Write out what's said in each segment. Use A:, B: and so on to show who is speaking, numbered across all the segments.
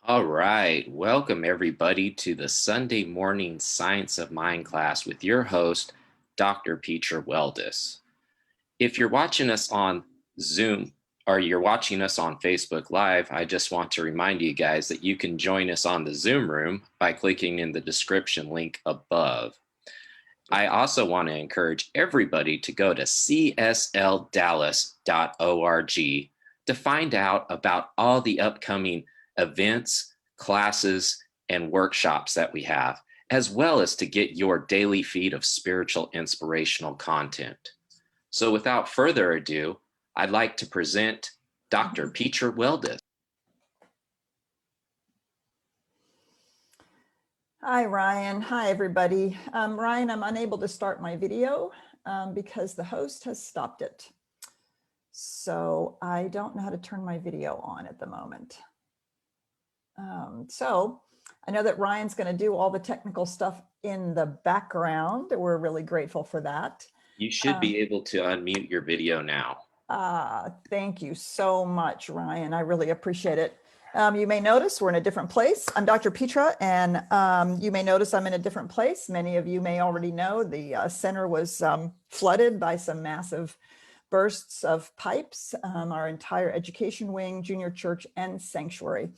A: All right. Welcome, everybody, to the Sunday morning Science of Mind class with your host, Dr. Petra Weldes. If you're watching us on Zoom or you're watching us on Facebook Live, I just want to remind you guys that you can join us on the Zoom room by clicking in the description link above. I also want to encourage everybody to go to CSLDallas.org to find out about all the upcoming events, classes, and workshops that we have, as well as to get your daily feed of spiritual inspirational content. So without further ado, I'd like to present Dr. Peter Weldeth.
B: Hi, Ryan. Hi, everybody. Ryan, I'm unable to start my video because the host has stopped it. So I don't know how to turn my video on at the moment. So I know that Ryan's going to do all the technical stuff in the background. We're really grateful for that.
A: You should be able to unmute your video now.
B: Thank you so much, Ryan. I really appreciate it. You may notice we're in a different place. I'm Dr. Petra, and you may notice I'm in a different place. Many of you may already know the center was flooded by some massive bursts of pipes. Our entire education wing, junior church, and sanctuary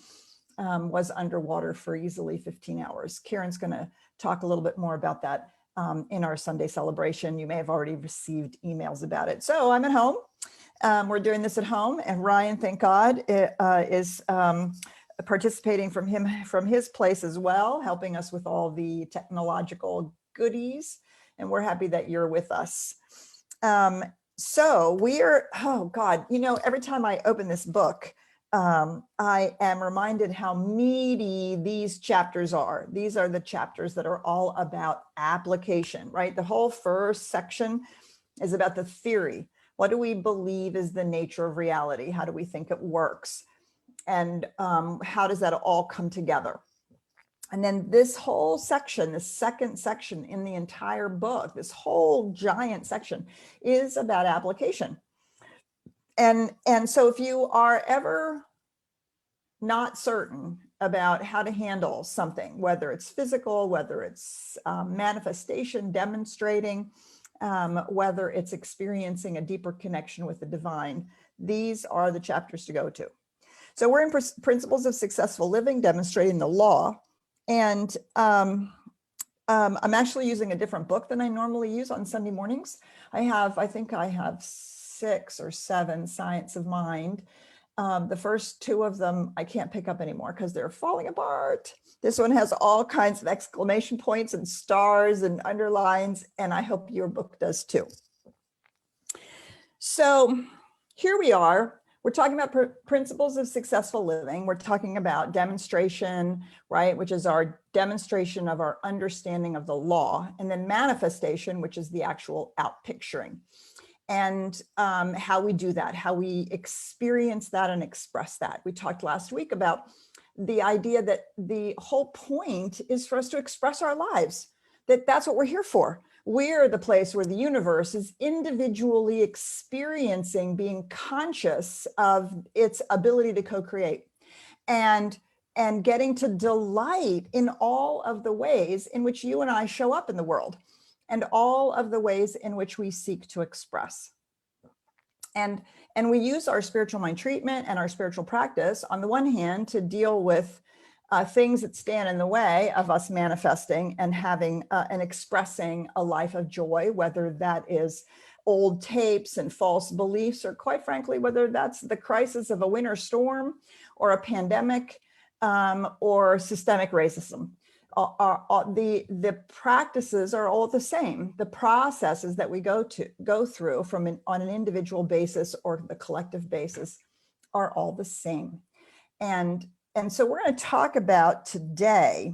B: was underwater for easily 15 hours. Karen's going to talk a little bit more about that in our Sunday celebration. You may have already received emails about it. So I'm at home. We're doing this at home, and Ryan, thank God, is participating from his place as well, helping us with all the technological goodies, and we're happy that you're with us. So oh God, you know, every time I open this book, I am reminded how meaty these chapters are. These are the chapters that are all about application, right? The whole first section is about the theory. What do we believe is the nature of reality? How do we think it works? And how does that all come together? And then this whole section, the second section in the entire book, this whole giant section is about application. And so if you are ever not certain about how to handle something, whether it's physical, whether it's manifestation, demonstrating, whether it's experiencing a deeper connection with the divine, these are the chapters to go to. So we're in Principles of Successful Living, demonstrating the law. And I'm actually using a different book than I normally use on Sunday mornings. I think I have 6 or 7 Science of Mind. The first 2 of them I can't pick up anymore because they're falling apart. This one has all kinds of exclamation points and stars and underlines, and I hope your book does too. So here we are. We're talking about Principles of Successful Living. We're talking about demonstration, right, which is our demonstration of our understanding of the law, and then manifestation, which is the actual outpicturing. And how we do that, how we experience that and express that. We talked last week about the idea that the whole point is for us to express our lives, that's what we're here for. We're the place where the universe is individually experiencing being conscious of its ability to co-create and getting to delight in all of the ways in which you and I show up in the world, and all of the ways in which we seek to express. And we use our spiritual mind treatment and our spiritual practice, on the one hand, to deal with things that stand in the way of us manifesting and having and expressing a life of joy, whether that is old tapes and false beliefs, or quite frankly, whether that's the crisis of a winter storm or a pandemic or systemic racism. The practices are all the same. The processes that we go through on an individual basis or the collective basis are all the same. And so we're going to talk about today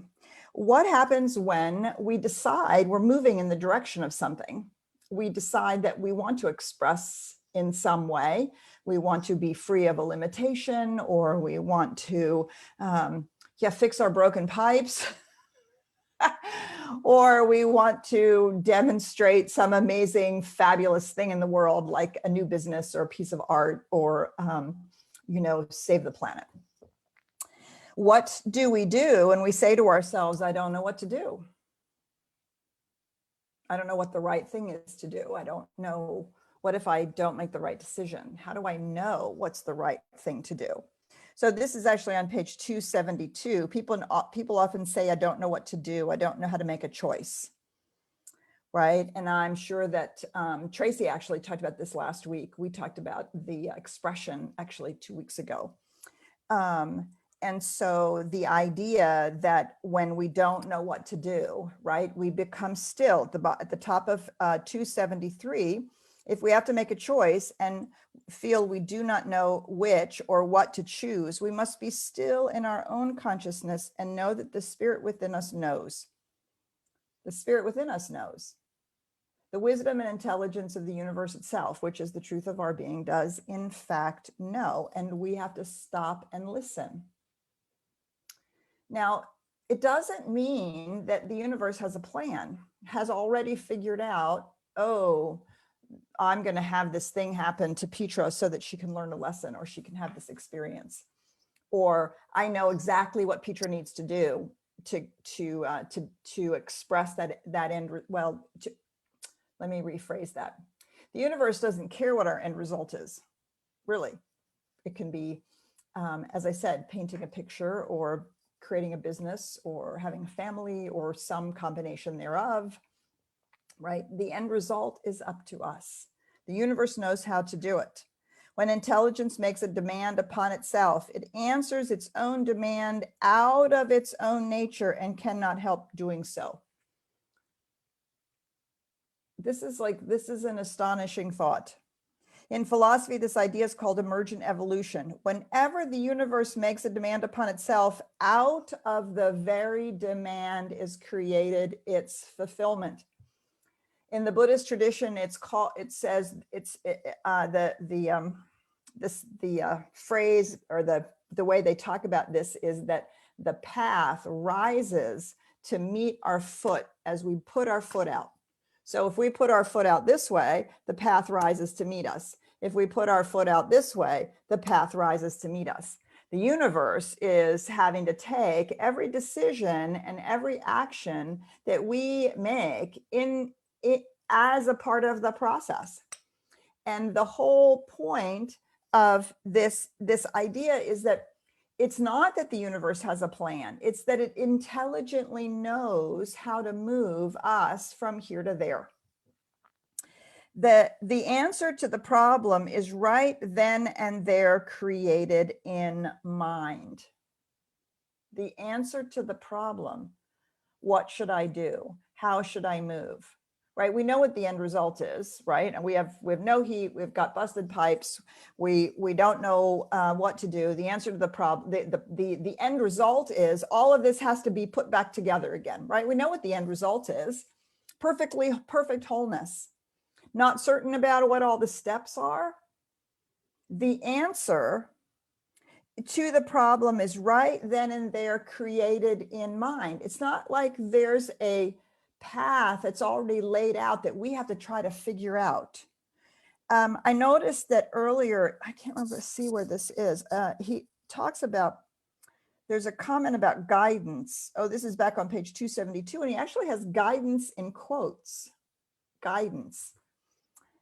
B: what happens when we decide we're moving in the direction of something. We decide that we want to express in some way. We want to be free of a limitation, or we want to fix our broken pipes. Or we want to demonstrate some amazing, fabulous thing in the world, like a new business or a piece of art, or, save the planet. What do we do when we say to ourselves, I don't know what to do? I don't know what the right thing is to do. I don't know. What if I don't make the right decision? How do I know what's the right thing to do? So this is actually on page 272. People often say, I don't know what to do. I don't know how to make a choice. Right. And I'm sure that Tracy actually talked about this last week. We talked about the expression actually 2 weeks ago. And so the idea that when we don't know what to do, right, we become still at the top of 273. If we have to make a choice and feel we do not know which or what to choose, we must be still in our own consciousness and know that the spirit within us knows. The spirit within us knows. The wisdom and intelligence of the universe itself, which is the truth of our being, does in fact know, and we have to stop and listen. Now, it doesn't mean that the universe has a plan, has already figured out, oh, I'm going to have this thing happen to Petra so that she can learn a lesson or she can have this experience. Or I know exactly what Petra needs to do to express that end. Well, let me rephrase that. The universe doesn't care what our end result is, really. It can be, as I said, painting a picture or creating a business or having a family or some combination thereof, right? The end result is up to us. The universe knows how to do it. When intelligence makes a demand upon itself, it answers its own demand out of its own nature and cannot help doing so. This is an astonishing thought. In philosophy, this idea is called emergent evolution. Whenever the universe makes a demand upon itself, out of the very demand is created its fulfillment. In the Buddhist tradition, the phrase or the way they talk about this is that the path rises to meet our foot as we put our foot out. So if we put our foot out this way, the path rises to meet us. If we put our foot out this way, the path rises to meet us. The universe is having to take every decision and every action that we make in it as a part of the process. And the whole point of this idea is that it's not that the universe has a plan. It's that it intelligently knows how to move us from here to there. The answer to the problem is right then and there created in mind. The answer to the problem, what should I do? How should I move? Right? We know what the end result is, right? And we have no heat, we've got busted pipes, we don't know what to do. The answer to the problem, the end result is all of this has to be put back together again, right? We know what the end result is. Perfect wholeness. Not certain about what all the steps are. The answer to the problem is right then and there created in mind. It's not like there's a path that's already laid out that we have to try to figure out. I noticed that earlier, I can't remember, see where this is. He talks about, there's a comment about guidance. Oh, this is back on page 272, and he actually has guidance in quotes. Guidance.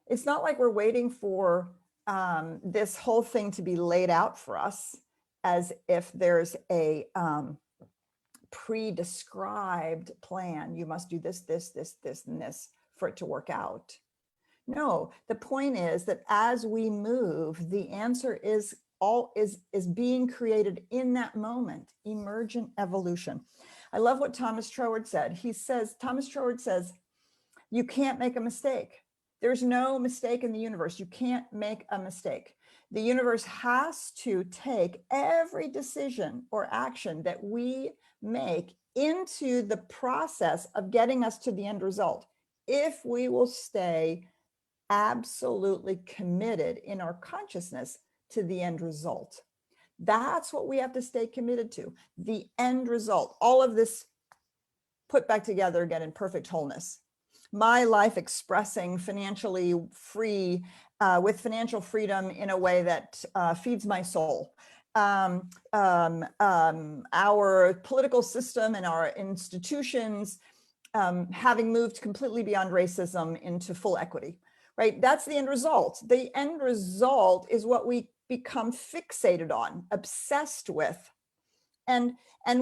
B: It's not like we're waiting for this whole thing to be laid out for us as if there's a pre-described plan. You must do this, this, and this for it to work out. No, the point is that as we move, the answer is being created in that moment. Emergent evolution. I love what Thomas Troward said. Thomas Troward says, you can't make a mistake. There's no mistake in the universe. You can't make a mistake. The universe has to take every decision or action that we make into the process of getting us to the end result, if we will stay absolutely committed in our consciousness to the end result. That's what we have to stay committed to, the end result. All of this put back together again in perfect wholeness. My life expressing financially free, with financial freedom in a way that feeds my soul. our political system and our institutions having moved completely beyond racism into full equity, right? That's the end result. The end result is what we become fixated on, obsessed with. And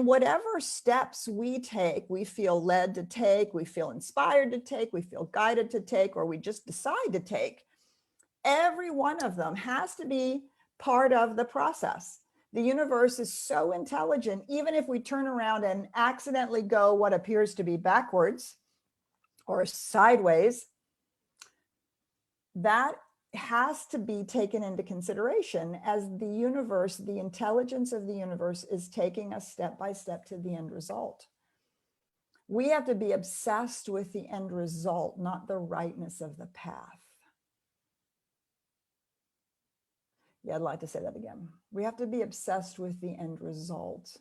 B: whatever steps we take, we feel led to take, we feel inspired to take, we feel guided to take, or we just decide to take, every one of them has to be part of the process. The universe is so intelligent, even if we turn around and accidentally go what appears to be backwards or sideways, that has to be taken into consideration as the universe, the intelligence of the universe is taking us step by step to the end result. We have to be obsessed with the end result, not the rightness of the path. Yeah, I'd like to say that again. We have to be obsessed with the end result,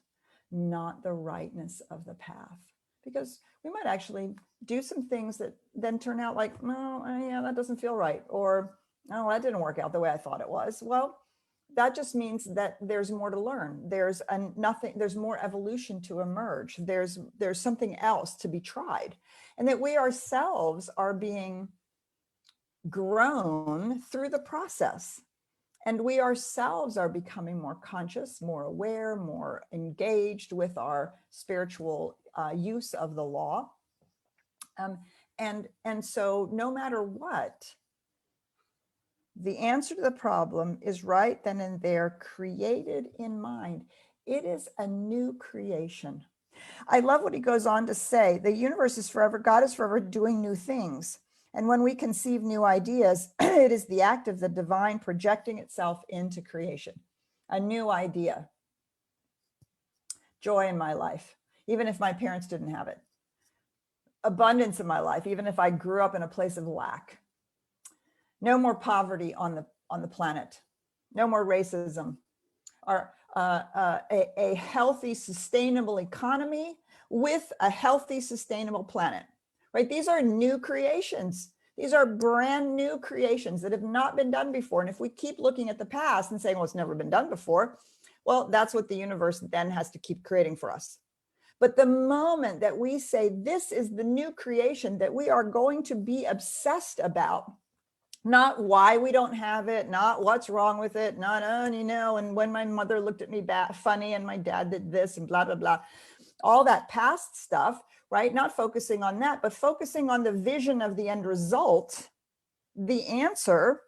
B: not the rightness of the path. Because we might actually do some things that then turn out like, no, yeah, that doesn't feel right. Or, no, that didn't work out the way I thought it was. Well, that just means that there's more to learn. There's more evolution to emerge. There's something else to be tried. And that we ourselves are being grown through the process. And we ourselves are becoming more conscious, more aware, more engaged with our spiritual use of the law. And so no matter what, the answer to the problem is right then and there, created in mind. It is a new creation. I love what he goes on to say. The universe is forever, God is forever doing new things. And when we conceive new ideas, it is the act of the divine projecting itself into creation. A new idea. Joy in my life, even if my parents didn't have it. Abundance in my life, even if I grew up in a place of lack. No more poverty on the planet. No more racism. A healthy, sustainable economy with a healthy, sustainable planet. Right? These are new creations. These are brand new creations that have not been done before. And if we keep looking at the past and saying, well, it's never been done before, well, that's what the universe then has to keep creating for us. But the moment that we say, this is the new creation that we are going to be obsessed about, not why we don't have it, not what's wrong with it, not, and when my mother looked at me funny and my dad did this and blah, blah, blah, all that past stuff, right? Not focusing on that, but focusing on the vision of the end result. The answer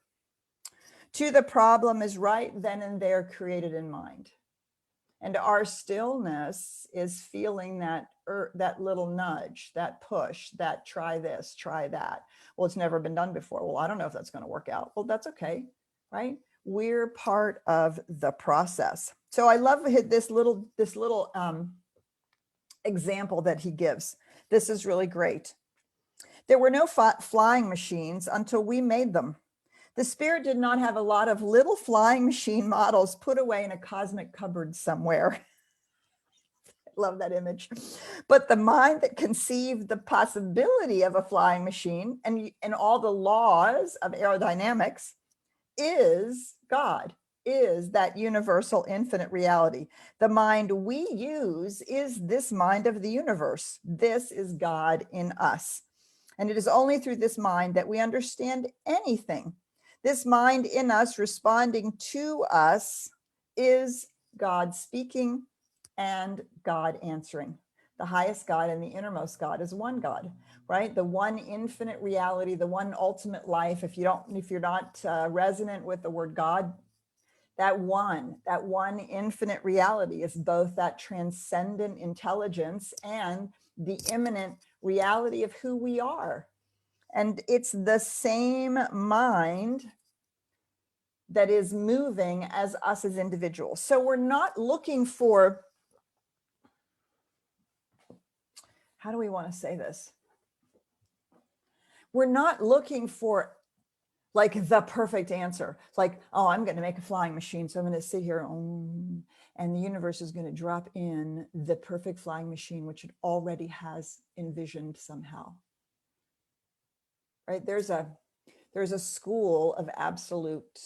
B: to the problem is right then and there, created in mind. And our stillness is feeling that little nudge, that push, that try this, try that. Well, it's never been done before. Well, I don't know if that's going to work out. Well, that's okay, right? We're part of the process. So I love this little example that he gives. This is really great. There were no flying machines until we made them. The spirit did not have a lot of little flying machine models put away in a cosmic cupboard somewhere. I love that image. But the mind that conceived the possibility of a flying machine and all the laws of aerodynamics is God, is that universal infinite reality. The mind we use is this mind of the universe. This is God in us. And it is only through this mind that we understand anything. This mind in us responding to us is God speaking and God answering. The highest God and the innermost God is one God, right? The one infinite reality, the one ultimate life. If you're not resonant with the word God, that one infinite reality is both that transcendent intelligence and the immanent reality of who we are. And it's the same mind that is moving as us as individuals. So we're not looking for, how do we want to say this? We're not looking for like the perfect answer. Like, oh, I'm going to make a flying machine. So I'm going to sit here and the universe is going to drop in the perfect flying machine, which it already has envisioned somehow. Right? There's There's a school of absolute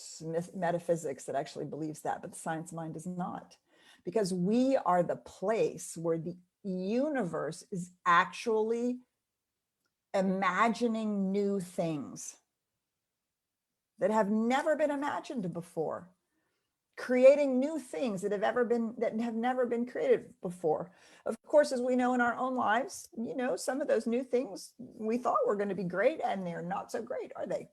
B: metaphysics that actually believes that, but the science mind does not, because we are the place where the universe is actually imagining new things that have never been imagined before, creating new things that have never been created before. Of course, as we know in our own lives, some of those new things we thought were going to be great, and they're not so great, are they?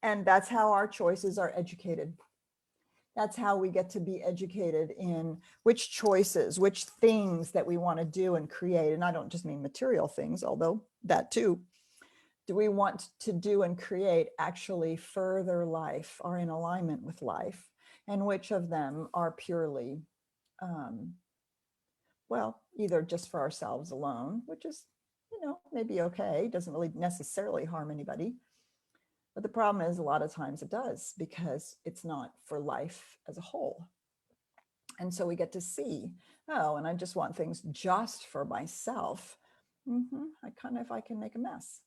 B: And that's how our choices are educated. That's how we get to be educated in which choices, which things that we want to do and create. And I don't just mean material things, although that too. Do we want to do and create actually further life, are in alignment with life? And which of them are purely, well, either just for ourselves alone, which is, maybe okay, doesn't really necessarily harm anybody. But the problem is a lot of times it does, because it's not for life as a whole. And so we get to see, oh, and I just want things just for myself. I can make a mess.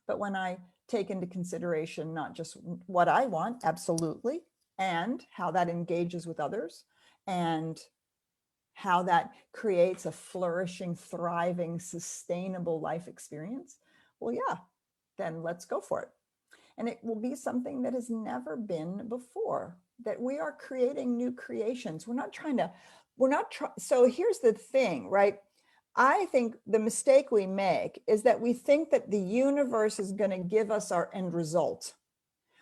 B: But when I take into consideration not just what I want, absolutely, and how that engages with others, and how that creates a flourishing, thriving, sustainable life experience, well, yeah, then let's go for it. And it will be something that has never been before, that we are creating new creations. So here's the thing, right? I think the mistake we make is that we think that the universe is going to give us our end result.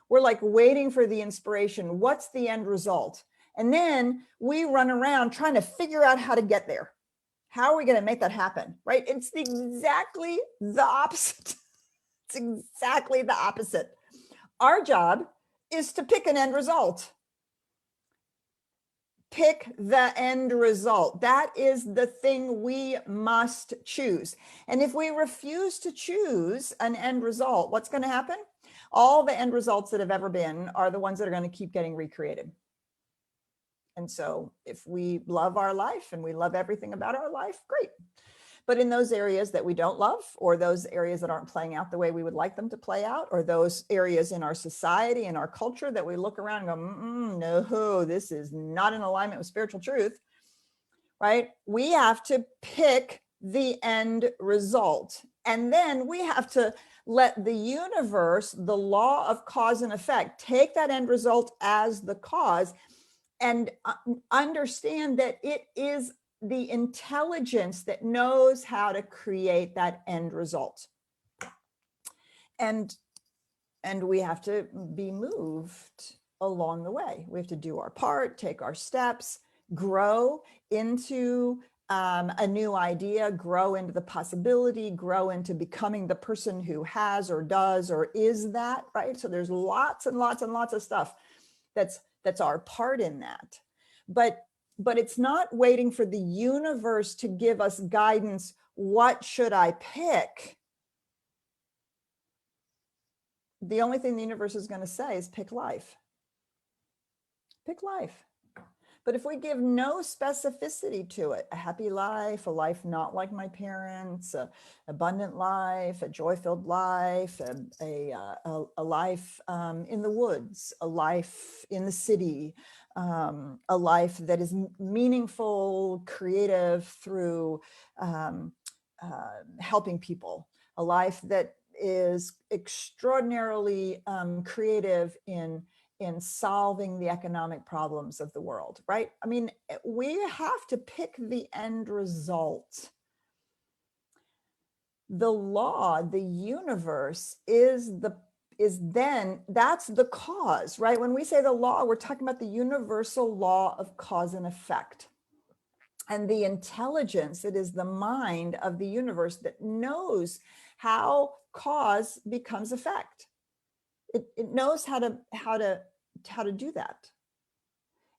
B: We're like waiting for the inspiration. What's the end result? And then we run around trying to figure out how to get there. How are we going to make that happen, right? It's exactly the opposite. It's exactly the opposite. Our job is to pick an end result. Pick the end result. That is the thing we must choose. And if we refuse to choose an end result, what's going to happen? All the end results that have ever been are the ones that are going to keep getting recreated. And so if we love our life and we love everything about our life, great. But in those areas that we don't love, or those areas that aren't playing out the way we would like them to play out, or those areas in our society and our culture that we look around and go, no, this is not in alignment with spiritual truth, right? We have to pick the end result. And then we have to let the universe, the law of cause and effect, take that end result as the cause, and understand that it is the intelligence that knows how to create that end result. And we have to be moved along the way. We have to do our part, take our steps, grow into a new idea, grow into the possibility, grow into becoming the person who has or does or is that, right? So there's lots and lots and lots of stuff that's our part in that. But it's not waiting for the universe to give us guidance. What should I pick? The only thing the universe is going to say is pick life. Pick life. But if we give no specificity to it, a happy life, a life not like my parents, an abundant life, a joy-filled life, a life in the woods, a life in the city, a life that is meaningful, creative through helping people, a life that is extraordinarily creative in solving the economic problems of the world, right? I mean, we have to pick the end result. The law, the universe that's the cause, right? When we say the law, we're talking about the universal law of cause and effect. And the intelligence, it is the mind of the universe that knows how cause becomes effect. It knows how to do that.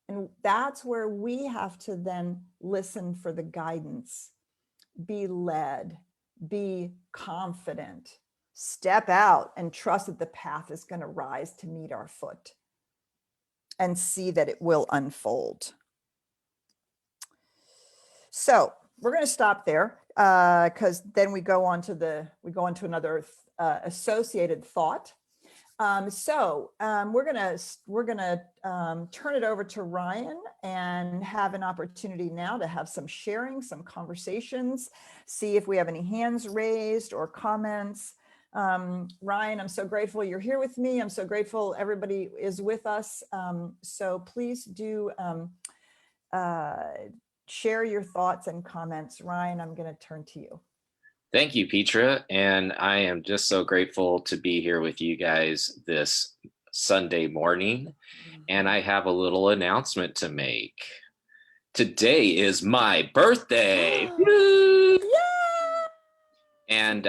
B: And that's where we have to then listen for the guidance, be led, be confident, step out and trust that the path is going to rise to meet our foot, and see that it will unfold. So we're going to stop there because then we go on to another associated thought. We're gonna turn it over to Ryan and have an opportunity now to have some sharing, some conversations, see if we have any hands raised or comments. Ryan, I'm so grateful you're here with me. I'm so grateful everybody is with us. So please do share your thoughts and comments. Ryan, I'm going to turn to you.
A: Thank you, Petra. And I am just so grateful to be here with you guys this Sunday morning. And I have a little announcement to make. Today is my birthday. Woo!
B: Yeah!
A: And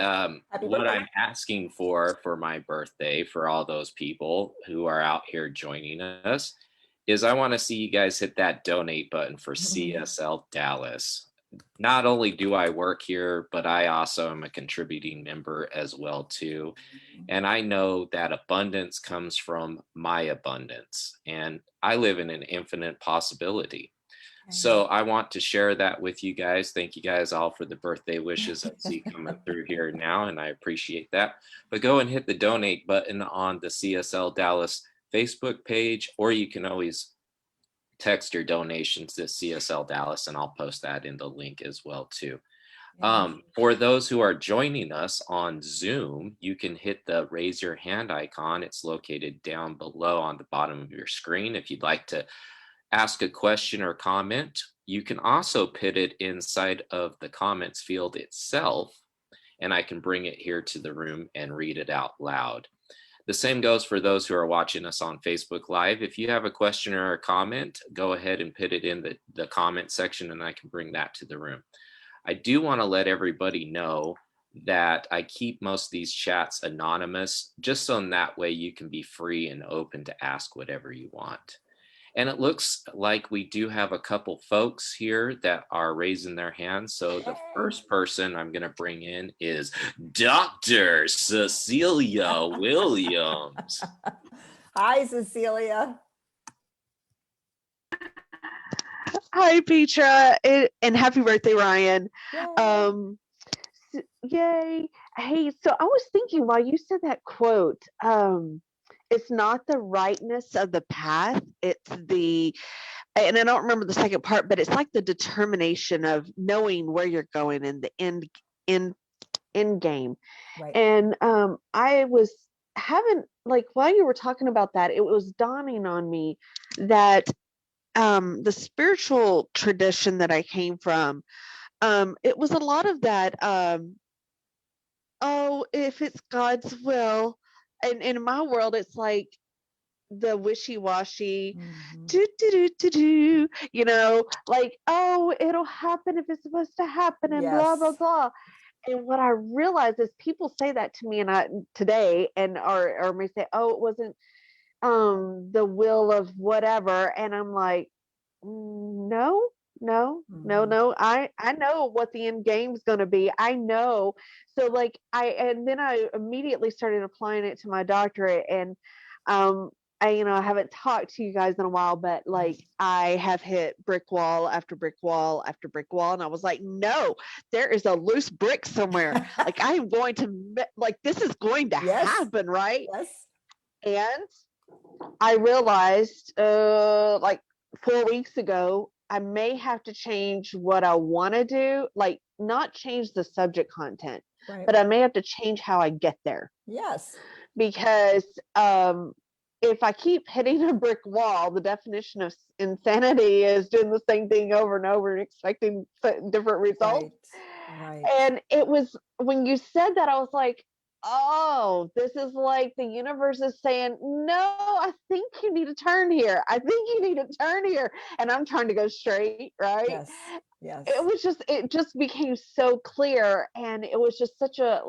A: what I'm asking for my birthday, for all those people who are out here joining us, is I want to see you guys hit that donate button for CSLDallas. Not only do I work here, but I also am a contributing member as well too. And I know that abundance comes from my abundance, and I live in an infinite possibility. So I want to share that with you guys. Thank you guys all for the birthday wishes I see coming through here now, and I appreciate that. But go and hit the donate button on the CSLDallas Facebook page, or you can always text your donations to CSLDallas, and I'll post that in the link as well too. For those who are joining us on Zoom, you can hit the raise your hand icon. It's located down below on the bottom of your screen. If you'd like to ask a question or comment, you can also put it inside of the comments field itself, and I can bring it here to the room and read it out loud. The same goes for those who are watching us on Facebook Live. If you have a question or a comment, go ahead and put it in the comment section, and I can bring that to the room. I do want to let everybody know that I keep most of these chats anonymous, just so in that way you can be free and open to ask whatever you want. And it looks like we do have a couple folks here that are raising their hands. So the first person I'm going to bring in is Dr. Cecilia Williams.
C: Hi, Cecilia.
D: Hi, Petra, and happy birthday, Ryan.
C: Yay.
D: Yay. Hey, so I was thinking while you said that quote, it's not the rightness of the path, it's and I don't remember the second part, but it's like the determination of knowing where you're going in the end game.
C: Right.
D: And I was having, like, while you were talking about that, it was dawning on me that the spiritual tradition that I came from, it was a lot of that, oh, if it's God's will. And in my world, it's like the wishy-washy, like, oh, it'll happen if it's supposed to happen, and blah, blah, blah. And what I realized is people say that to me today, and or may say, oh, it wasn't the will of whatever. And I'm like, no. I know what the end game's going to be. I know. So like and then I immediately started applying it to my doctorate, and I haven't talked to you guys in a while, but like I have hit brick wall after brick wall after brick wall. And I was like, no, there is a loose brick somewhere. Like I am going to, like, this is going to happen. Right.
C: Yes.
D: And I realized like 4 weeks ago, I may have to change what I want to do, like not change the subject content, but I may have to change how I get there.
C: Yes.
D: Because if I keep hitting a brick wall, the definition of insanity is doing the same thing over and over and expecting different results.
C: Right.
D: And it was, when you said that, I was like, oh, this is like the universe is saying, no, I think you need to turn here. I think you need to turn here. And I'm trying to go straight, right?
C: Yes. Yes.
D: It just became so clear. And it was just such a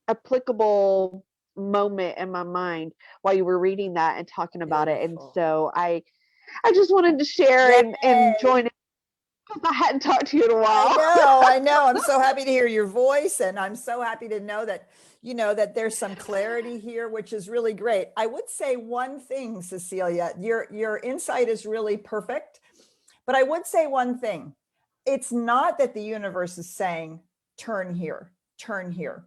D: applicable moment in my mind while you were reading that and talking about it. And so I just wanted to share and join it, because I hadn't talked to you in a while.
C: I know. I'm so happy to hear your voice, and I'm so happy to know that, that there's some clarity here, which is really great. I would say one thing, Cecilia, your insight is really perfect, but I would say one thing. It's not that the universe is saying, turn here, turn here.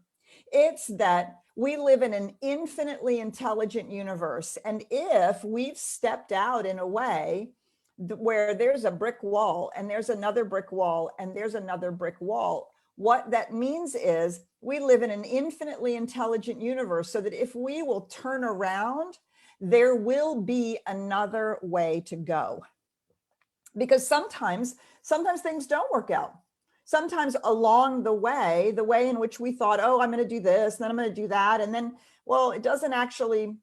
C: It's that
B: We live in an infinitely intelligent universe. And if we've stepped out in a way where there's a brick wall and there's another brick wall and there's another brick wall, what that means is we live in an infinitely intelligent universe, so that if we will turn around, there will be another way to go. Because sometimes things don't work out. Sometimes along the way in which we thought, oh, I'm going to do this, and then I'm going to do that, and then, well, it doesn't actually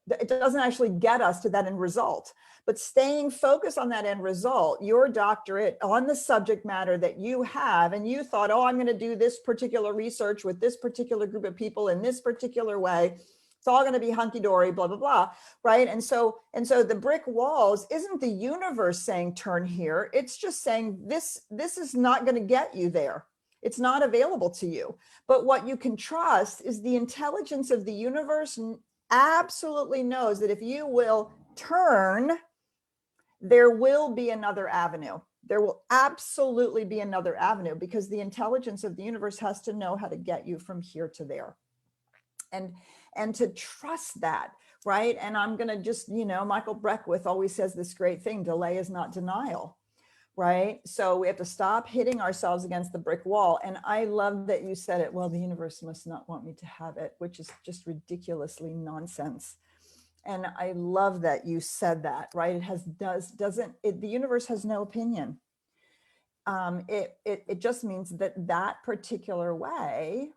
B: get us to that end result. But staying focused on that end result, your doctorate on the subject matter that you have, and you thought, oh, I'm going to do this particular research with this particular group of people in this particular way. It's all going to be hunky-dory, blah, blah, blah, right? And so the brick walls isn't the universe saying turn here. It's just saying this is not going to get you there. It's not available to you. But what you can trust is the intelligence of the universe absolutely knows that if you will turn, there will be another avenue. There will absolutely be another avenue, because the intelligence of the universe has to know how to get you from here to there. And to trust that, right? And I'm going to just, Michael Beckwith always says this great thing: delay is not denial, right? So we have to stop hitting ourselves against the brick wall. And I love that you said it, well, the universe must not want me to have it, which is just ridiculously nonsense. And I love that you said that, right? The universe has no opinion. It just means that particular way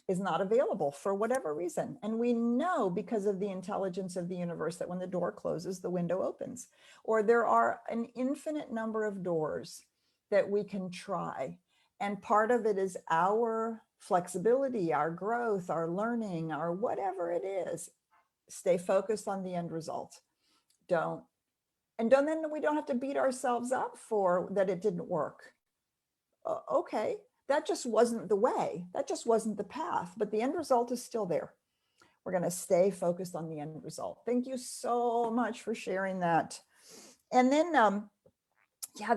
B: is not available for whatever reason. And we know, because of the intelligence of the universe, that when the door closes, the window opens, or there are an infinite number of doors that we can try. And part of it is our flexibility, our growth, our learning, our whatever it is. Stay focused on the end result. Then we don't have to beat ourselves up for that it didn't work. Okay. That just wasn't the way. That just wasn't the path, but the end result is still there. We're going to stay focused on the end result. Thank you so much for sharing that. And then,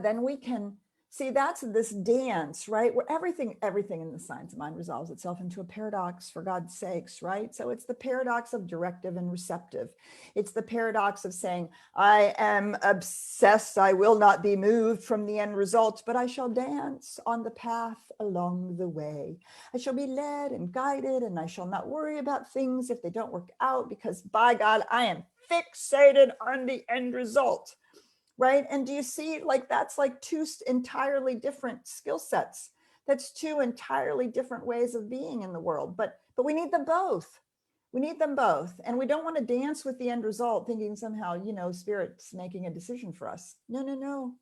B: then we can see, that's this dance, right? Where everything in the science of mind resolves itself into a paradox, for God's sakes, right? So it's the paradox of directive and receptive. It's the paradox of saying, I am obsessed, I will not be moved from the end result, but I shall dance on the path along the way. I shall be led and guided, and I shall not worry about things if they don't work out, because by God, I am fixated on the end result. Right. And do you see, that's two entirely different skill sets. That's two entirely different ways of being in the world. But we need them both. We need them both. And we don't want to dance with the end result thinking somehow, Spirit's making a decision for us. No.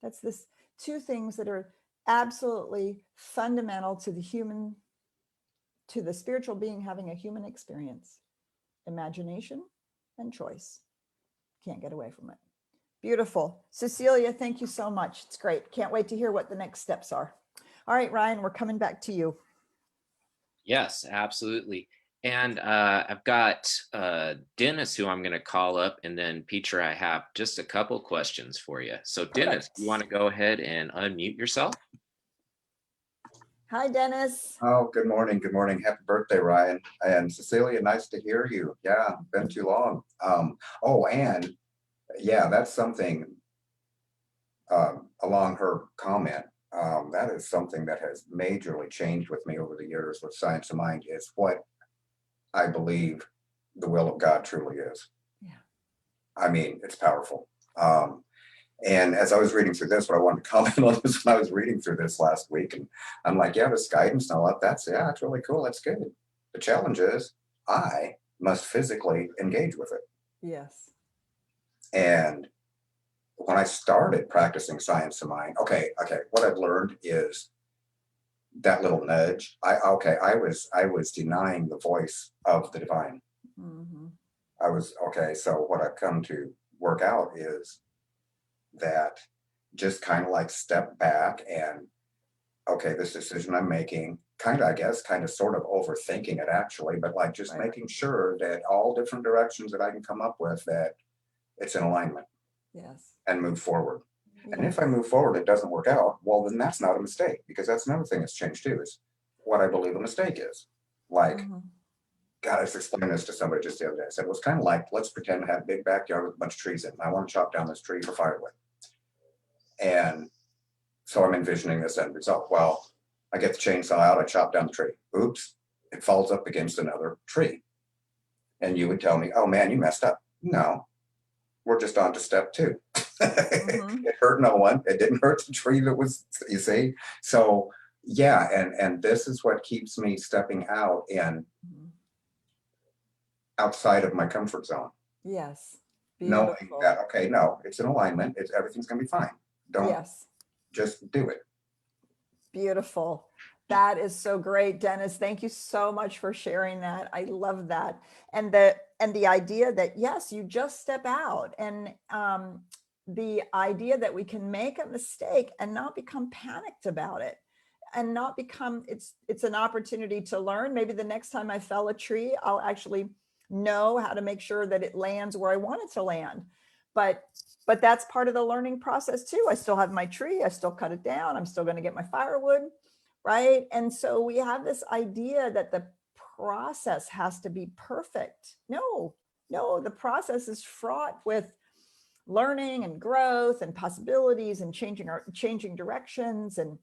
B: That's this two things that are absolutely fundamental to the spiritual being having a human experience: imagination and choice. Can't get away from it. Beautiful. Cecilia, thank you so much. It's great. Can't wait to hear what the next steps are. All right, Ryan, we're coming back to you.
A: Yes, absolutely. And I've got Dennis, who I'm going to call up, and then Petra, I have just a couple questions for you. So Dennis, you want to go ahead and unmute yourself?
B: Hi, Dennis.
E: Oh, good morning. Good morning. Happy birthday, Ryan. And Cecilia, nice to hear you. Yeah, been too long. And yeah, that's something along her comment. That is something that has majorly changed with me over the years with Science of Mind, is what I believe the will of God truly is.
B: Yeah.
E: I mean, it's powerful. And as I was reading through this, what I wanted to comment on this when I was reading through this last week, and I'm like, yeah, this guidance and all that, it's really cool. That's good. The challenge is I must physically engage with it.
B: Yes.
E: And when I started practicing Science of Mind, okay, what I've learned is that little nudge. I was denying the voice of the divine.
B: Mm-hmm.
E: So what I've come to work out is that just kind of step back and, okay, this decision I'm making, kind of sort of overthinking it actually, but just making sure that all different directions that I can come up with, that it's in alignment.
B: Yes.
E: And move forward.
B: Yes.
E: And if I move forward, it doesn't work out, well, then that's not a mistake, because that's another thing that's changed too, is what I believe a mistake is. Like,
B: Mhm.
E: God, I was explaining this to somebody just the other day. I said, it was kind of like, let's pretend to have a big backyard with a bunch of trees in it. I want to chop down this tree for firewood. And so I'm envisioning this end result. Well, I get the chainsaw out, I chop down the tree. Oops, it falls up against another tree. And you would tell me, oh man, you messed up. No, we're just on to step 2.
B: Mhm.
E: It hurt no one. It didn't hurt the tree that was, you see? So yeah, and this is what keeps me stepping out and
B: Mhm.
E: outside of my comfort zone.
B: Yes.
E: Knowing
B: Beautiful.
E: that, okay, no, it's in alignment. It's everything's gonna be fine. Don't
B: Yes.
E: just do it.
B: Beautiful. That is so great, Dennis. Thank you so much for sharing that. I love that. And the idea that, yes, you just step out, and the idea that we can make a mistake and not become panicked about it, and not become, it's an opportunity to learn. Maybe the next time I fell a tree, I'll actually know how to make sure that it lands where I want it to land. But that's part of the learning process too. I still have my tree, I still cut it down, I'm still going to get my firewood, right? And so we have this idea that the process has to be perfect. No, the process is fraught with learning and growth and possibilities and changing directions, and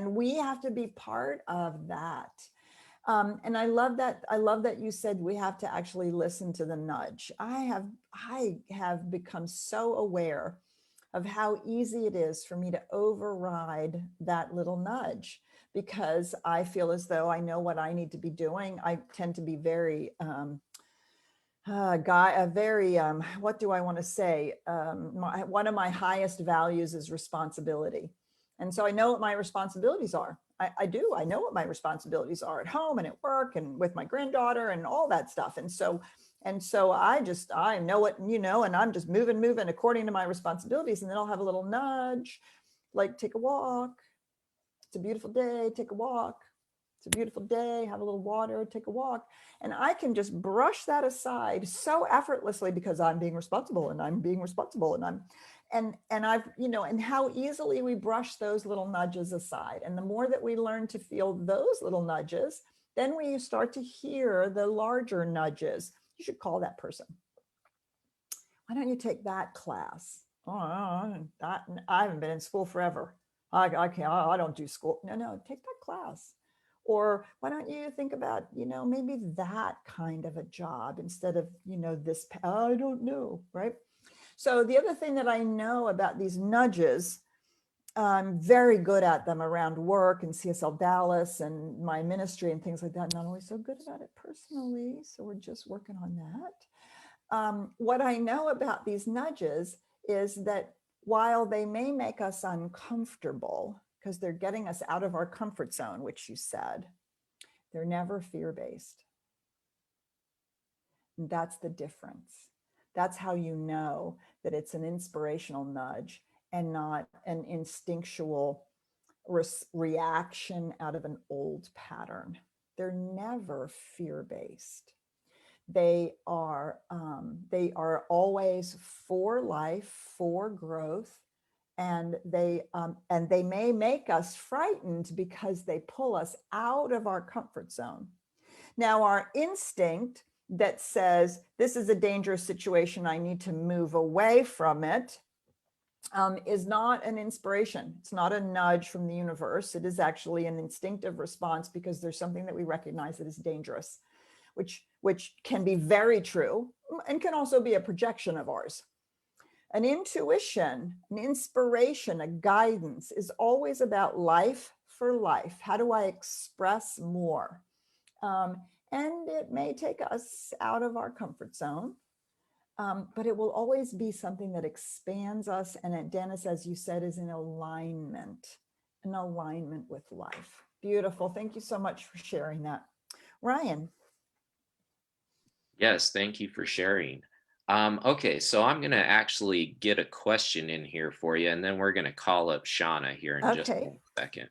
B: we have to be part of that. And I love that. I love that you said we have to actually listen to the nudge. I have become so aware of how easy it is for me to override that little nudge, because I feel as though I know what I need to be doing. I tend to be very what do I want to say? One of my highest values is responsibility. And so I know what my responsibilities are. I do. I know what my responsibilities are at home and at work and with my granddaughter and all that stuff. And so I know what, and I'm just moving according to my responsibilities. And then I'll have a little nudge, like take a walk. It's a beautiful day, take a walk. It's a beautiful day, have a little water, take a walk. And I can just brush that aside so effortlessly because I'm being responsible and I'm being responsible and I've, and how easily we brush those little nudges aside. And the more that we learn to feel those little nudges, then we start to hear the larger nudges. You should call that person. Why don't you take that class? Oh, I haven't been in school forever. I can't, I don't do school. No, take that class. Or why don't you think about, maybe that kind of a job instead of, this, I don't know, right? So the other thing that I know about these nudges, I'm very good at them around work and CSLDallas and my ministry and things like that. Not only so good about it personally, so we're just working on that. What I know about these nudges is that while they may make us uncomfortable, because they're getting us out of our comfort zone, which you said, they're never fear-based. And that's the difference. That's how you know that it's an inspirational nudge and not an instinctual reaction out of an old pattern. They're never fear-based. They are always for life, for growth, and they may make us frightened because they pull us out of our comfort zone. Now, our instinct that says this is a dangerous situation, I need to move away from it, is not an inspiration. It's not a nudge from the universe. It is actually an instinctive response because there's something that we recognize that is dangerous, which can be very true and can also be a projection of ours. An intuition, an inspiration, a guidance is always about life for life. How do I express more? And it may take us out of our comfort zone, but it will always be something that expands us. And Dennis, as you said, is in alignment with life. Beautiful. Thank you so much for sharing that. Ryan.
A: Yes, thank you for sharing. Okay, so I'm going to actually get a question in here for you, and then we're going to call up Shauna here in just a second.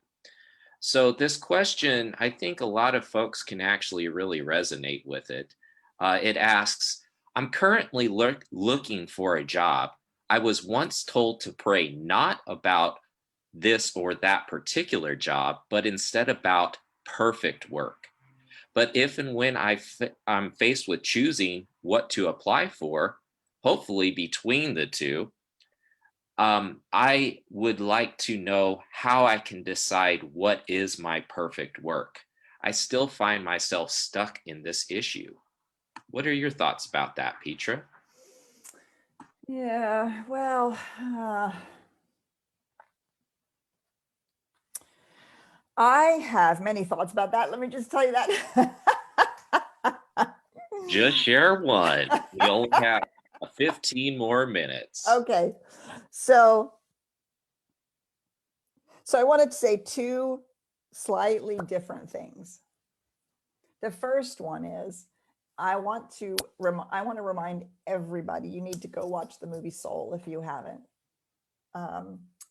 A: So this question, I think a lot of folks can actually really resonate with it. It asks, I'm currently looking for a job. I was once told to pray not about this or that particular job, but instead about perfect work. But if and when I'm faced with choosing what to apply for, hopefully between the two, I would like to know how I can decide what is my perfect work. I still find myself stuck in this issue. What are your thoughts about that, Petra?
B: Yeah, well, I have many thoughts about that. Let me just tell you that.
A: Just share one. We only have 15 more minutes.
B: Okay. So I wanted to say two slightly different things. The first one is I want to remind everybody, you need to go watch the movie Soul if you haven't.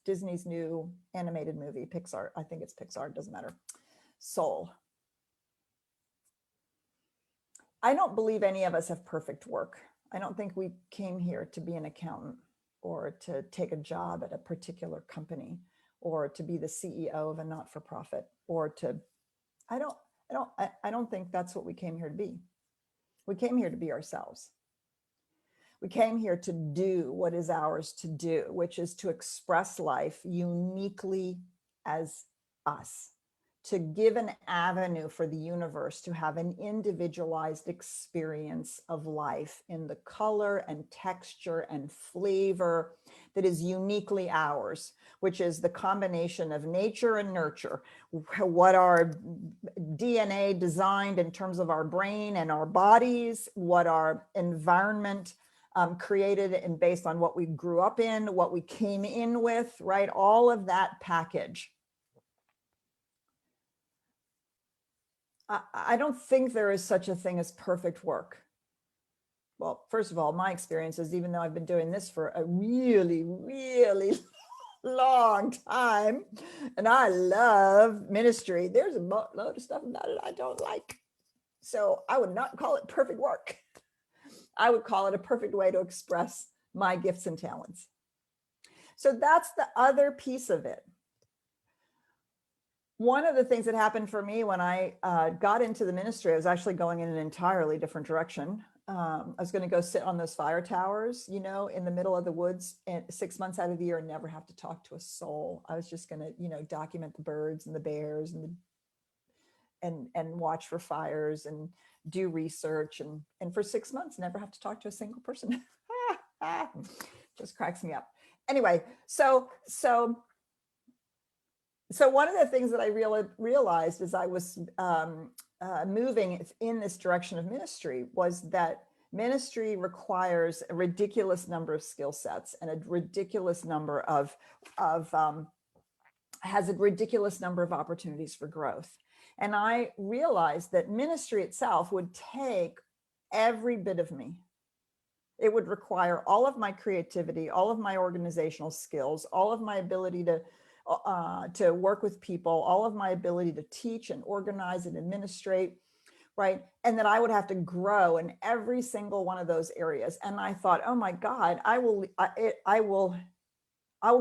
B: Disney's new animated movie, Pixar. I think it's Pixar, doesn't matter. Soul. I don't believe any of us have perfect work. I don't think we came here to be an accountant or to take a job at a particular company or to be the CEO of a not-for-profit or to, I don't think that's what we came here to be. We came here to be ourselves. We came here to do what is ours to do, which is to express life uniquely as us, to give an avenue for the universe to have an individualized experience of life in the color and texture and flavor that is uniquely ours, which is the combination of nature and nurture, what our DNA designed in terms of our brain and our bodies, what our environment created and based on what we grew up in, what we came in with, right? All of that package. I don't think there is such a thing as perfect work. Well, first of all, my experience is, even though I've been doing this for a really, really long time, and I love ministry, there's a load of stuff about it I don't like. So I would not call it perfect work. I would call it a perfect way to express my gifts and talents. So that's the other piece of it. One of the things that happened for me when I got into the ministry, I was actually going in an entirely different direction. I was going to go sit on those fire towers, you know, in the middle of the woods, and 6 months out of the year, and never have to talk to a soul. I was just going to, you know, document the birds and the bears and watch for fires and do research, and for 6 months, never have to talk to a single person. Just cracks me up. Anyway, so one of the things that I realized as I was moving in this direction of ministry was that ministry requires a ridiculous number of skill sets and a ridiculous number has a ridiculous number of opportunities for growth. And I realized that ministry itself would take every bit of me. It would require all of my creativity, all of my organizational skills, all of my ability to work with people, all of my ability to teach and organize and administrate, right? And that I would have to grow in every single one of those areas. And I thought, oh my God, I will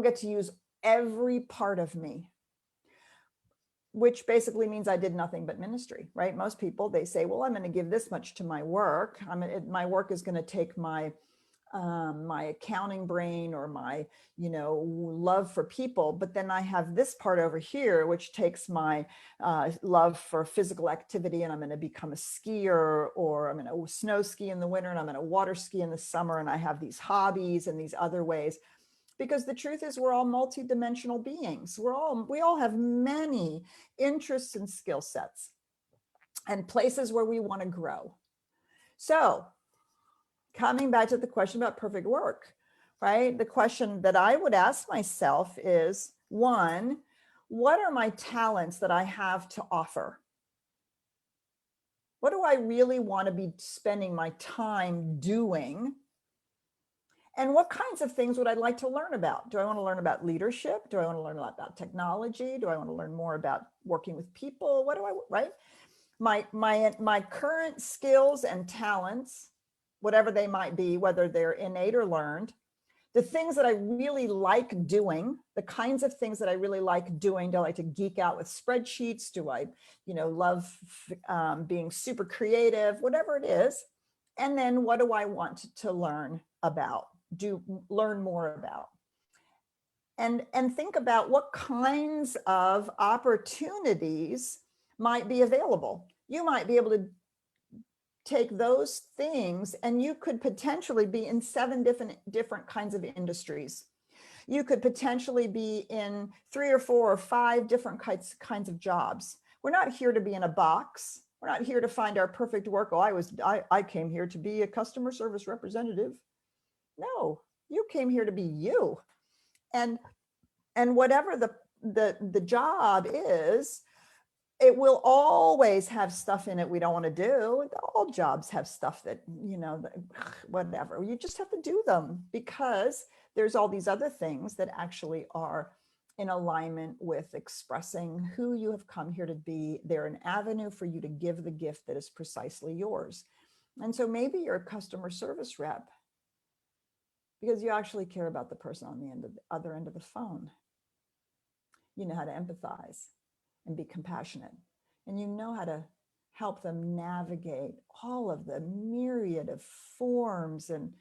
B: get to use every part of me, which basically means I did nothing but ministry, right? Most people, they say, well, I'm going to give this much to my work. My work is going to take my accounting brain or my, you know, love for people. But then I have this part over here, which takes my love for physical activity, and I'm going to become a skier, or I'm going to snow ski in the winter, and I'm going to water ski in the summer. And I have these hobbies and these other ways. Because the truth is, we're all multidimensional beings. We all have many interests and skill sets and places where we want to grow. So coming back to the question about perfect work, right? The question that I would ask myself is, one, what are my talents that I have to offer? What do I really want to be spending my time doing? And what kinds of things would I like to learn about? Do I want to learn about leadership? Do I want to learn a lot about technology? Do I want to learn more about working with people? What do I, right? My current skills and talents, whatever they might be, whether they're innate or learned, the things that I really like doing, the kinds of things that I really like doing. Do I like to geek out with spreadsheets? Do I, love being super creative, whatever it is. And then what do I want to learn about, learn more about? And think about what kinds of opportunities might be available. You might be able to take those things and you could potentially be in 7 different kinds of industries. You could potentially be in 3 or 4 or 5 different kinds of jobs. We're not here to be in a box. We're not here to find our perfect work. Oh, I came here to be a customer service representative. No, you came here to be you. And whatever the job is, it will always have stuff in it we don't want to do. All jobs have stuff that, whatever. You just have to do them because there's all these other things that actually are in alignment with expressing who you have come here to be. They're an avenue for you to give the gift that is precisely yours. And so maybe you're a customer service rep because you actually care about the person on the other end of the phone. You know how to empathize and be compassionate. And you know how to help them navigate all of the myriad of forms and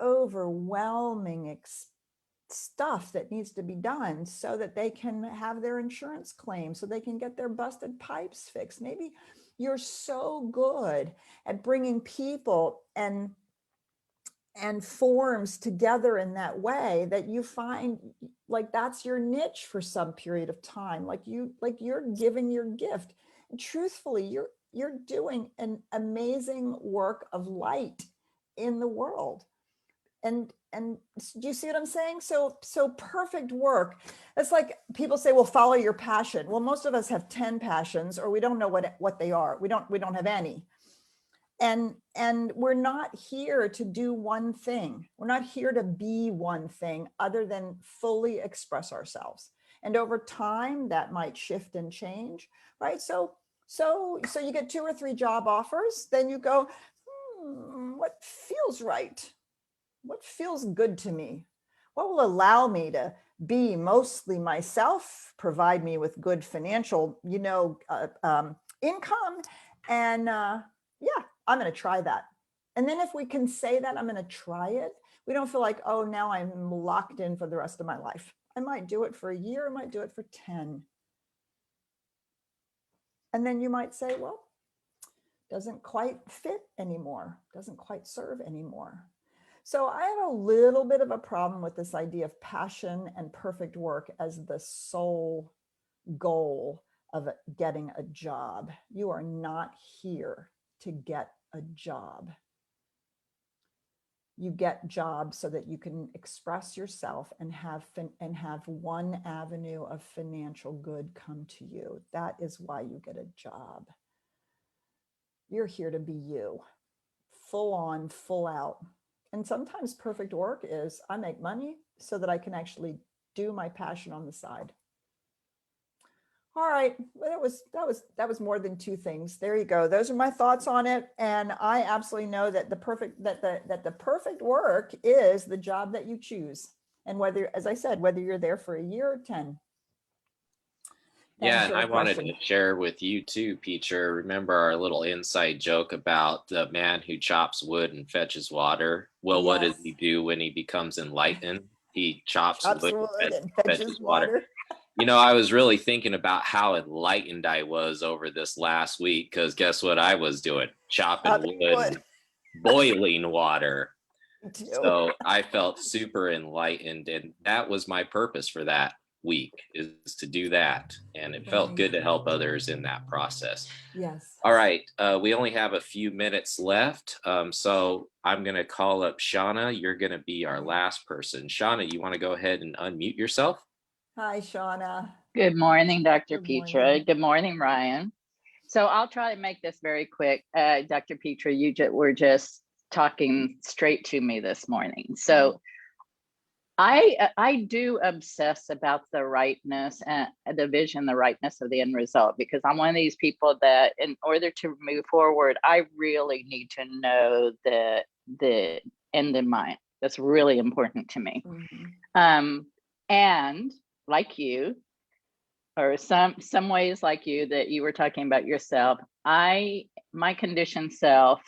B: overwhelming stuff that needs to be done so that they can have their insurance claim, so they can get their busted pipes fixed. Maybe you're so good at bringing people and forms together in that way that you find like that's your niche for some period of time. Like you're giving your gift. And truthfully, you're doing an amazing work of light in the world. And do you see what I'm saying? So perfect work. It's like people say, well, follow your passion. Well, most of us have 10 passions, or we don't know what they are. We don't have any. And we're not here to do one thing. We're not here to be one thing other than fully express ourselves. And over time, that might shift and change, right? So you get 2 or 3 job offers, then you go, what feels right? What feels good to me? What will allow me to be mostly myself, provide me with good financial, income, and yeah, I'm going to try that. And then if we can say that I'm going to try it, we don't feel like, oh, now I'm locked in for the rest of my life. I might do it for a year, I might do it for 10. And then you might say, well, doesn't quite fit anymore, doesn't quite serve anymore. So I have a little bit of a problem with this idea of passion and perfect work as the sole goal of getting a job. You are not here to get a job. You get jobs so that you can express yourself and have one avenue of financial good come to you. That is why you get a job. You're here to be you, full on, full out. And sometimes perfect work is I make money so that I can actually do my passion on the side. All right, well, that was more than 2 things. There you go. Those are my thoughts on it, and I absolutely know that the perfect work is the job that you choose, and whether, as I said, whether you're there for a year or 10.
A: Yeah, and I wanted to share with you too, Peter. Remember our little inside joke about the man who chops wood and fetches water? Well, yes. What does he do when he becomes enlightened? He chops wood and fetches water. I was really thinking about how enlightened I was over this last week, because guess what I was doing? Chopping wood and boiling water. So I felt super enlightened, and that was my purpose for that week, is to do that. And it felt good to help others in that process.
B: Yes.
A: All right. We only have a few minutes left. So I'm going to call up Shauna. You're going to be our last person. Shauna, you want to go ahead and unmute yourself?
B: Hi, Shauna.
F: Good morning, Dr. Petra. Good morning, Ryan. So I'll try to make this very quick. Dr. Petra, you were just talking straight to me this morning. So I do obsess about the rightness and the vision, the rightness of the end result, because I'm one of these people that in order to move forward, I really need to know the end in mind. That's really important to me. And like you, or some ways like you that you were talking about yourself, my conditioned self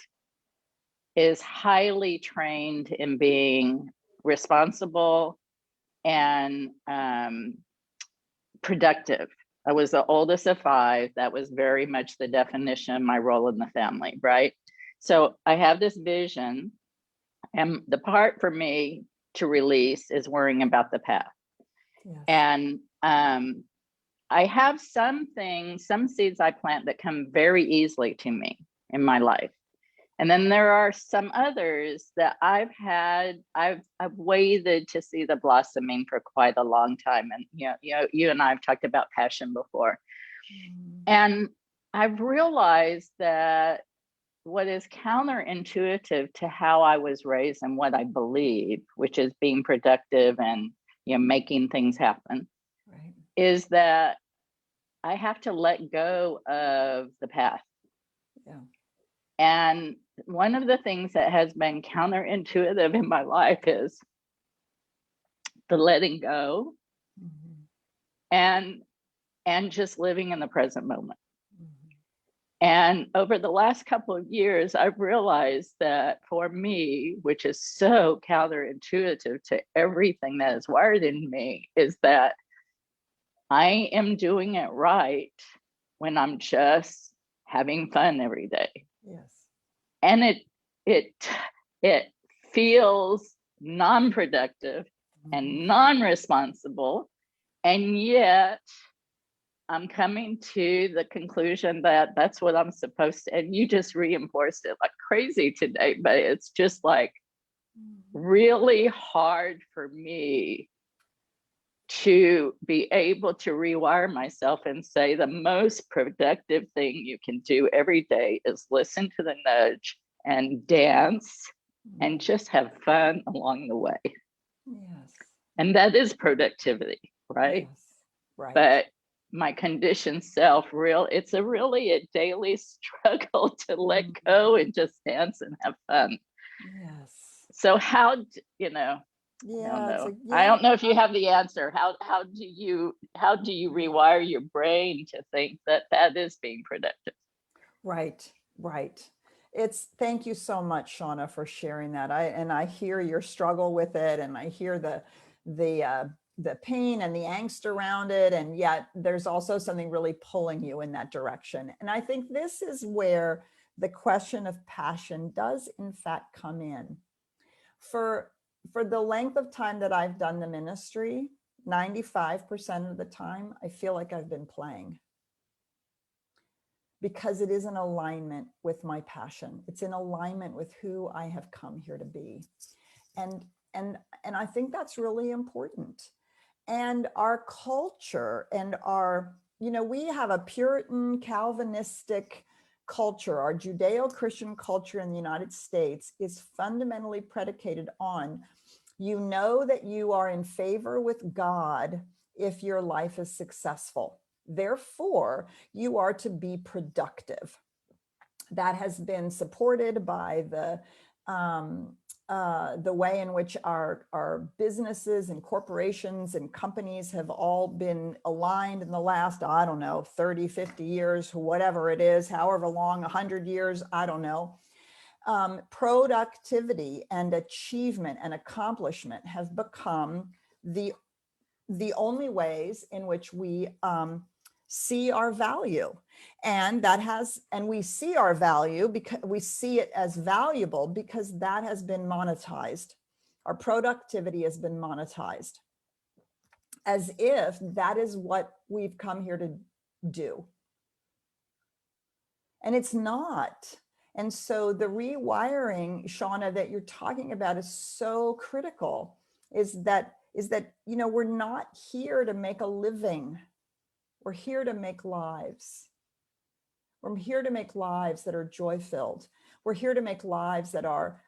F: is highly trained in being responsible and productive. I was the oldest of 5. That was very much the definition of my role in the family, right? So I have this vision, and the part for me to release is worrying about the past. Yes. And I have some seeds I plant that come very easily to me in my life. And then there are some others that I've waited to see the blossoming for quite a long time. And you and I have talked about passion before. And I've realized that what is counterintuitive to how I was raised and what I believe, which is being productive and making things happen, right, is that I have to let go of the past. Yeah. And one of the things that has been counterintuitive in my life is the letting go, and just living in the present moment. And over the last couple of years, I've realized that for me, which is so counterintuitive to everything that is wired in me, is that I am doing it right when I'm just having fun every day. Yes. And it feels non-productive and non-responsible, and yet I'm coming to the conclusion that that's what I'm supposed to, and you just reinforced it like crazy today, but it's just like really hard for me to be able to rewire myself and say the most productive thing you can do every day is listen to the nudge and dance and just have fun along the way. Yes. And that is productivity, right? Yes. Right. But my conditioned self, it's really a daily struggle to let go and just dance and have fun. Yes. So how, I don't know. I don't know if you have the answer. How do you rewire your brain to think that is being productive?
B: Right. Thank you so much, Shauna, for sharing that. I hear your struggle with it, and I hear the pain and the angst around it. And yet there's also something really pulling you in that direction. And I think this is where the question of passion does in fact come in. For the length of time that I've done the ministry, 95% of the time, I feel like I've been playing, because it is in alignment with my passion. It's in alignment with who I have come here to be. And I think that's really important. And our culture and we have a Puritan Calvinistic culture. Our Judeo-Christian culture in the United States is fundamentally predicated on, that you are in favor with God if your life is successful. Therefore, you are to be productive. That has been supported by the way in which our businesses and corporations and companies have all been aligned in the last, 30, 50 years, whatever it is, however long, 100 years, I don't know. Productivity and achievement and accomplishment have become the only ways in which we see our value. And we see our value because we see it as valuable because that has been monetized. Our productivity has been monetized, as if that is what we've come here to do. And it's not. And so the rewiring, Shauna, that you're talking about is so critical, is that we're not here to make a living. We're here to make lives. We're here to make lives that are joy-filled. We're here to make lives that are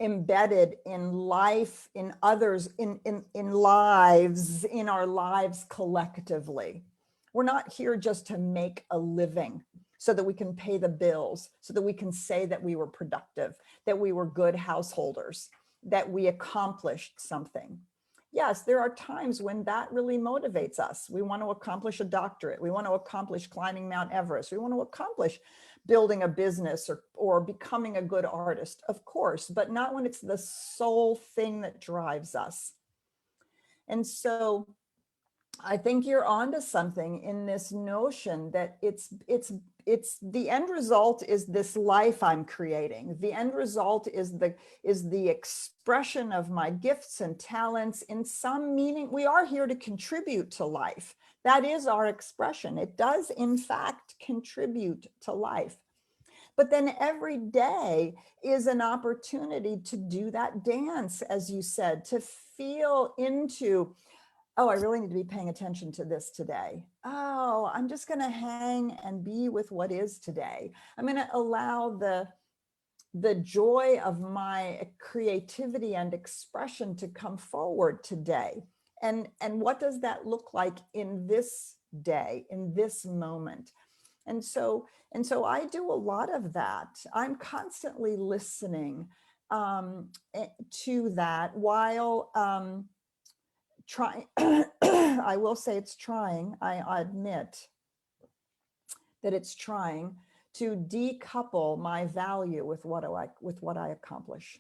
B: embedded in life, in others, in lives, in our lives collectively. We're not here just to make a living so that we can pay the bills, so that we can say that we were productive, that we were good householders. that we accomplished something. Yes, there are times when that really motivates us. We want to accomplish a doctorate. We want to accomplish climbing Mount Everest. We want to accomplish building a business or becoming a good artist, of course, but not when it's the sole thing that drives us. And so I think you're onto something in this notion that it's the end result is this life I'm creating. The end result is the expression of my gifts and talents in some meaning. We are here to contribute to life. That is our expression. It does, in fact, contribute to life. But then every day is an opportunity to do that dance, as you said, to feel into, oh, I really need to be paying attention to this today. Oh, I'm just going to hang and be with what is today. I'm going to allow the joy of my creativity and expression to come forward today. And what does that look like in this day, in this moment? And so I do a lot of that. I'm constantly listening to that while trying. I will say it's trying. I admit that it's trying to decouple my value with what I accomplish.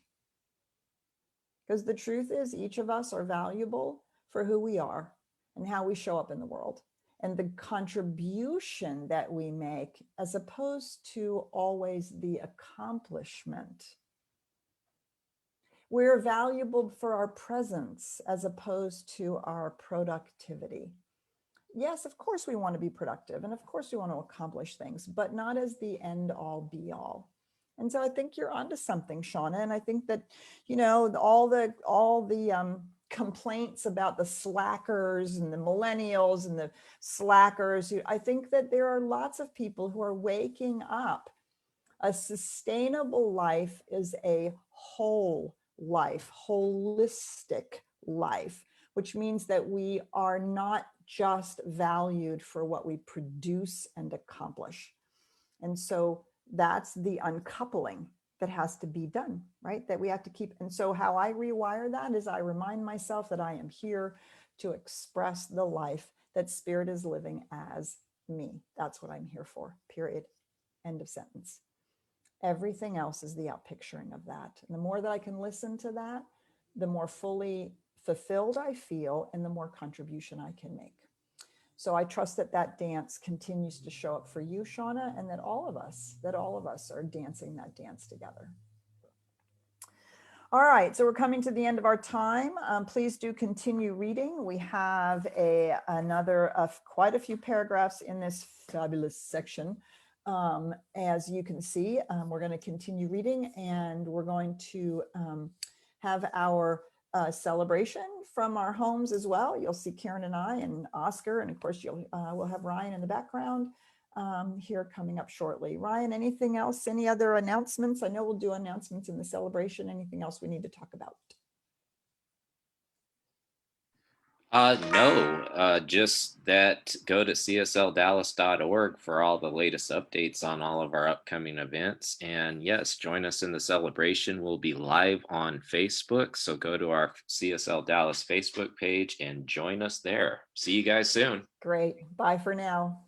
B: Because the truth is, each of us are valuable for who we are and how we show up in the world, and the contribution that we make, as opposed to always the accomplishment. We're valuable for our presence as opposed to our productivity. Yes, of course we want to be productive, and of course we want to accomplish things, but not as the end all be all. And so I think you're onto something, Shauna. And I think that, you know, all the complaints about the slackers and the millennials and the slackers, I think that there are lots of people who are waking up. A sustainable life is a whole life, holistic life, which means that we are not just valued for what we produce and accomplish. And so that's the uncoupling that has to be done, right? That we have to keep. And so how I rewire that is I remind myself that I am here to express the life that Spirit is living as me. That's what I'm here for, period. End of sentence. Everything else is the outpicturing of that. And the more that I can listen to that, the more fully fulfilled I feel and the more contribution I can make. So I trust that that dance continues to show up for you, Shauna, and that all of us are dancing that dance together. All right, so we're coming to the end of our time. Please do continue reading. We have quite a few paragraphs in this fabulous section. As you can see, we're going to continue reading, and we're going to have our celebration from our homes as well. You'll see Karen and I and Oscar, and of course we'll have Ryan in the background here coming up shortly. Ryan, anything else? Any other announcements? I know we'll do announcements in the celebration. Anything else we need to talk about?
A: No, just that go to CSLDallas.org for all the latest updates on all of our upcoming events. And yes, join us in the celebration. We'll be live on Facebook. So go to our CSL Dallas Facebook page and join us there. See you guys soon.
B: Great. Bye for now.